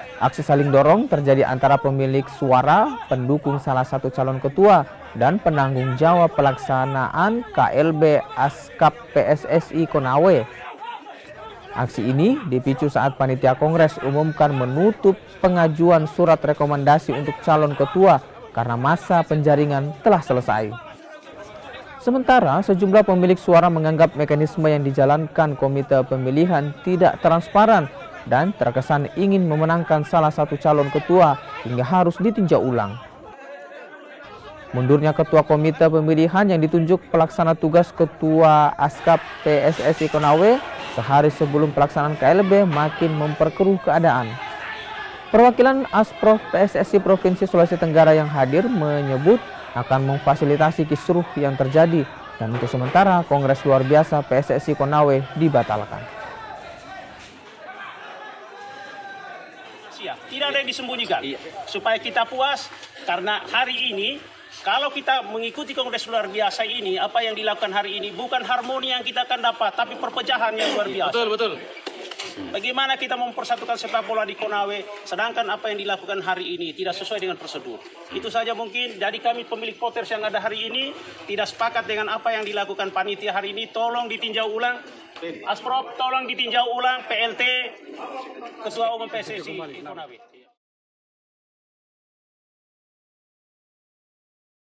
Aksi saling dorong terjadi antara pemilik suara, pendukung salah satu calon ketua, dan penanggung jawab pelaksanaan KLB Askap PSSI Konawe. Aksi ini dipicu saat panitia kongres umumkan menutup pengajuan surat rekomendasi untuk calon ketua karena masa penjaringan telah selesai. Sementara sejumlah pemilik suara menganggap mekanisme yang dijalankan komite pemilihan tidak transparan dan terkesan ingin memenangkan salah satu calon ketua hingga harus ditinjau ulang. Mundurnya ketua komite pemilihan yang ditunjuk pelaksana tugas ketua Askap PSSI Konawe sehari sebelum pelaksanaan KLB makin memperkeruh keadaan. Perwakilan Asprof PSSI Provinsi Sulawesi Tenggara yang hadir menyebut akan memfasilitasi kisruh yang terjadi dan untuk sementara Kongres Luar Biasa PSSI Konawe dibatalkan. Tidak ada yang disembunyikan, supaya kita puas karena hari ini kalau kita mengikuti Kongres Luar Biasa ini, apa yang dilakukan hari ini bukan harmoni yang kita akan dapat, tapi perpecahan yang luar biasa. Betul. Bagaimana kita mempersatukan sepak bola di Konawe, sedangkan apa yang dilakukan hari ini tidak sesuai dengan prosedur. Itu saja mungkin. Jadi kami pemilik voters yang ada hari ini tidak sepakat dengan apa yang dilakukan panitia hari ini. Tolong ditinjau ulang. Asprof, tolong ditinjau ulang PLT Ketua Umum PSSI Konawe.